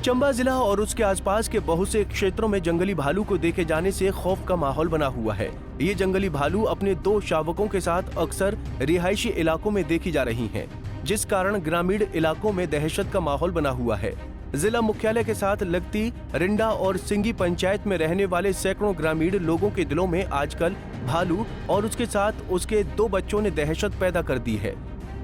चंबा जिला और उसके आसपास के बहुत से क्षेत्रों में जंगली भालू को देखे जाने से खौफ का माहौल बना हुआ है। ये जंगली भालू अपने 2 शावकों के साथ अक्सर रिहायशी इलाकों में देखी जा रही हैं, जिस कारण ग्रामीण इलाकों में दहशत का माहौल बना हुआ है। जिला मुख्यालय के साथ लगती रिंडा और सिंगी पंचायत में रहने वाले सैकड़ों ग्रामीण लोगों के दिलों में आजकल भालू और उसके साथ उसके 2 बच्चों ने दहशत पैदा कर दी है।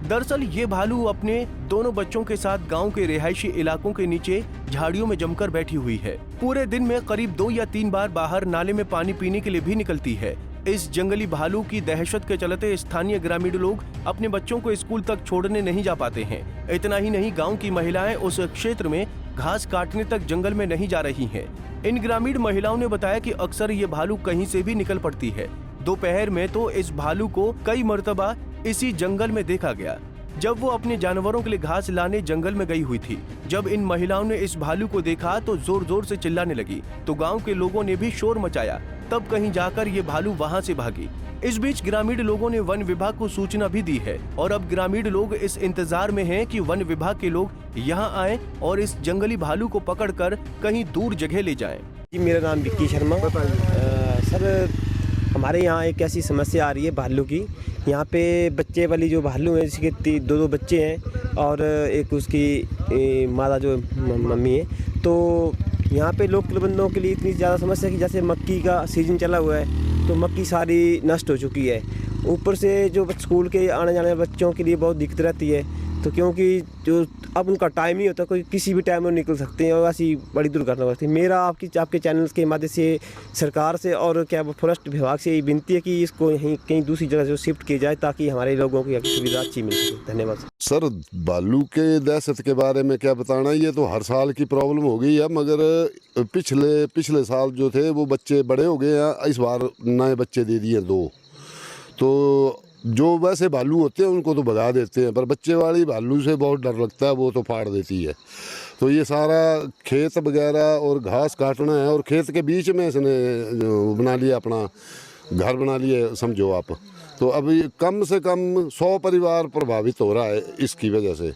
दरअसल ये भालू अपने दोनों बच्चों के साथ गांव के रिहायशी इलाकों के नीचे झाड़ियों में जमकर बैठी हुई है। पूरे दिन में करीब 2 या 3 बार बाहर नाले में पानी पीने के लिए भी निकलती है। इस जंगली भालू की दहशत के चलते स्थानीय ग्रामीण लोग अपने बच्चों को स्कूल तक छोड़ने नहीं जा पाते हैं। इतना ही नहीं, गांव की महिलाएं उस क्षेत्र में घास काटने तक जंगल में नहीं जा रही हैं। इन ग्रामीण महिलाओं ने बताया कि अक्सर ये भालू कहीं से भी निकल पड़ती है। दोपहर में तो इस भालू को कई मर्तबा इसी जंगल में देखा गया, जब वो अपने जानवरों के लिए घास लाने जंगल में गई हुई थी। जब इन महिलाओं ने इस भालू को देखा तो जोर जोर से चिल्लाने लगी, तो गांव के लोगों ने भी शोर मचाया। तब कहीं जाकर ये भालू वहां से भागी। इस बीच ग्रामीण लोगों ने वन विभाग को सूचना भी दी है और अब ग्रामीण लोग इस इंतजार में हैं कि वन विभाग के लोग यहाँ आएं और इस जंगली भालू को पकड़कर कहीं दूर जगह ले जाएं। मेरा नाम विक्की शर्मा। सर, हमारे यहाँ एक ऐसी समस्या आ रही है भालू की। यहाँ पे बच्चे वाली जो भालू है, जिसके 2 बच्चे हैं और एक उसकी माता जो मम्मी है, तो यहाँ पे लोकल बंदों के लिए इतनी ज़्यादा समस्या है कि जैसे मक्की का सीज़न चला हुआ है तो मक्की सारी नष्ट हो चुकी है। ऊपर से जो स्कूल के आने जाने वाले बच्चों के लिए बहुत दिक्कत रहती है, तो क्योंकि जो अब उनका टाइम ही होता है, कोई किसी भी टाइम में निकल सकते हैं और ऐसी बड़ी दुर्घटना होती है। मेरा आपके चैनल के माध्यम से सरकार से और क्या फॉरेस्ट विभाग से ये विनती है कि इसको यहीं कहीं दूसरी जगह से शिफ्ट किया जाए ताकि हमारे लोगों की सुविधा अच्छी मिल सके। धन्यवाद सर। भालू के दहशत के बारे में क्या बताना, ये तो हर साल की प्रॉब्लम हो गई है, मगर पिछले साल जो थे वो बच्चे बड़े हो गए हैं। इस बार नए बच्चे दे दिए 2, तो जो वैसे भालू होते हैं उनको तो भगा देते हैं, पर बच्चे वाली भालू से बहुत डर लगता है, वो तो फाड़ देती है। तो ये सारा खेत वगैरह और घास काटना है, और खेत के बीच में इसने बना लिया, अपना घर बना लिए समझो आप। तो अभी कम से कम 100 परिवार प्रभावित हो रहा है इसकी वजह से।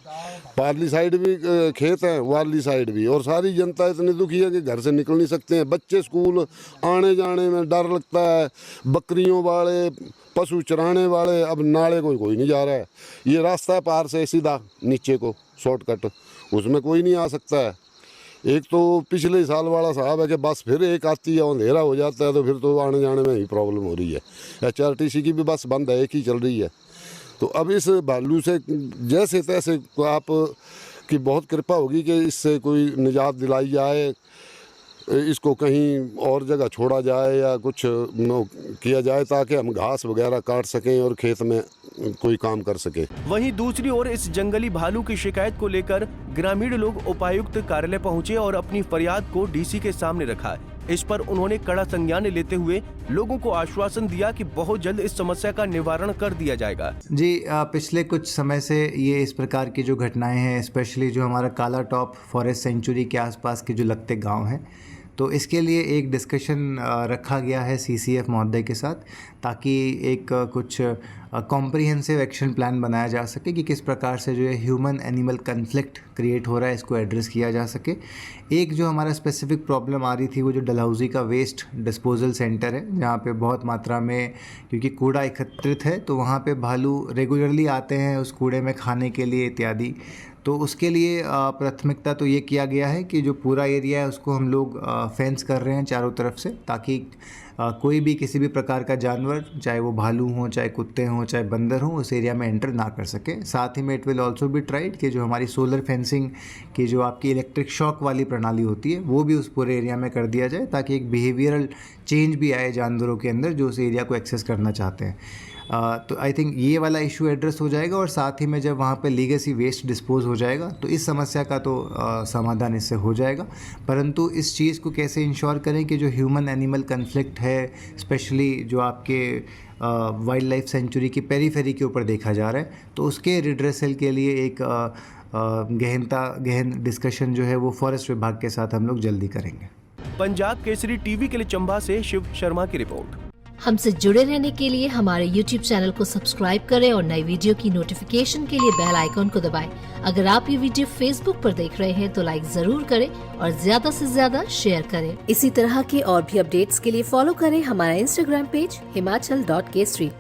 पारली साइड भी खेत हैं, वारली साइड भी, और सारी जनता इतनी दुखी है कि घर से निकल नहीं सकते हैं। बच्चे स्कूल आने जाने में डर लगता है। बकरियों वाले, पशु चराने वाले, अब नाले कोई नहीं जा रहा है। ये रास्ता है पार से सीधा नीचे को शॉर्टकट, उसमें कोई नहीं आ सकता है। एक तो पिछले साल वाला साहब है कि बस फिर एक आती है, अंधेरा हो जाता है, तो फिर तो आने जाने में ही प्रॉब्लम हो रही है। HRTC की भी बस बंद है, एक ही चल रही है। तो अब इस भालू से जैसे तैसे आप की बहुत कृपा होगी कि इससे कोई निजात दिलाई जाए, इसको कहीं और जगह छोड़ा जाए या कुछ किया जाए ताकि हम घास वगैरह काट सकें और खेत में कोई काम कर सके। वहीं दूसरी ओर इस जंगली भालू की शिकायत को लेकर ग्रामीण लोग उपायुक्त कार्यालय पहुंचे और अपनी फरियाद को DC के सामने रखा। इस पर उन्होंने कड़ा संज्ञान लेते हुए लोगों को आश्वासन दिया कि बहुत जल्द इस समस्या का निवारण कर दिया जाएगा। जी, पिछले कुछ समय से ये इस प्रकार की जो घटनाएं हैं, स्पेशली जो हमारा काला टॉप फॉरेस्ट सेंचुरी के आसपास के जो लगते गांव हैं, तो इसके लिए एक डिस्कशन रखा गया है CCF महोदय के साथ, ताकि एक कुछ कॉम्प्रिहेंसिव एक्शन प्लान बनाया जा सके कि किस प्रकार से जो है ह्यूमन एनिमल कन्फ्लिक्ट क्रिएट हो रहा है, इसको एड्रेस किया जा सके। एक जो हमारा स्पेसिफिक प्रॉब्लम आ रही थी वो जो डलहौजी का वेस्ट डिस्पोजल सेंटर है, जहाँ पे बहुत मात्रा में क्योंकि कूड़ा एकत्रित है, तो वहाँ पे भालू रेगुलरली आते हैं उस कूड़े में खाने के लिए इत्यादि। तो उसके लिए प्राथमिकता तो ये किया गया है कि जो पूरा एरिया है उसको हम लोग फेंस कर रहे हैं चारों तरफ से, ताकि कोई भी किसी भी प्रकार का जानवर, चाहे वो भालू हो, चाहे कुत्ते हों, चाहे बंदर हों, उस एरिया में एंटर ना कर सके। साथ ही में it will also be tried कि जो हमारी सोलर फेंसिंग की जो आपकी इलेक्ट्रिक शॉक वाली प्रणाली होती है वो भी उस पूरे एरिया में कर दिया जाए, ताकि एक बिहेवियरल चेंज भी आए जानवरों के अंदर जो उस एरिया को एक्सेस करना चाहते हैं। तो आई थिंक ये वाला इशू एड्रेस हो जाएगा, और साथ ही में जब वहाँ पे लीगेसी वेस्ट डिस्पोज हो जाएगा तो इस समस्या का तो समाधान इससे हो जाएगा। परंतु इस चीज़ को कैसे इंश्योर करें कि जो ह्यूमन एनिमल कन्फ्लिक्ट है, स्पेशली जो आपके वाइल्ड लाइफ सेंचुरी की पेरीफेरी के ऊपर देखा जा रहा है, तो उसके रिड्रेसल के लिए एक गहन डिस्कशन जो है वो फॉरेस्ट विभाग के साथ हम लोग जल्दी करेंगे। पंजाब केसरी TV के लिए चंबा से शिव शर्मा की रिपोर्ट। हमसे जुड़े रहने के लिए हमारे YouTube चैनल को सब्सक्राइब करें और नई वीडियो की नोटिफिकेशन के लिए बेल आइकॉन को दबाएं। अगर आप ये वीडियो Facebook पर देख रहे हैं तो लाइक जरूर करें और ज्यादा से ज्यादा शेयर करें। इसी तरह के और भी अपडेट्स के लिए फॉलो करें हमारा Instagram पेज himachal.kesri।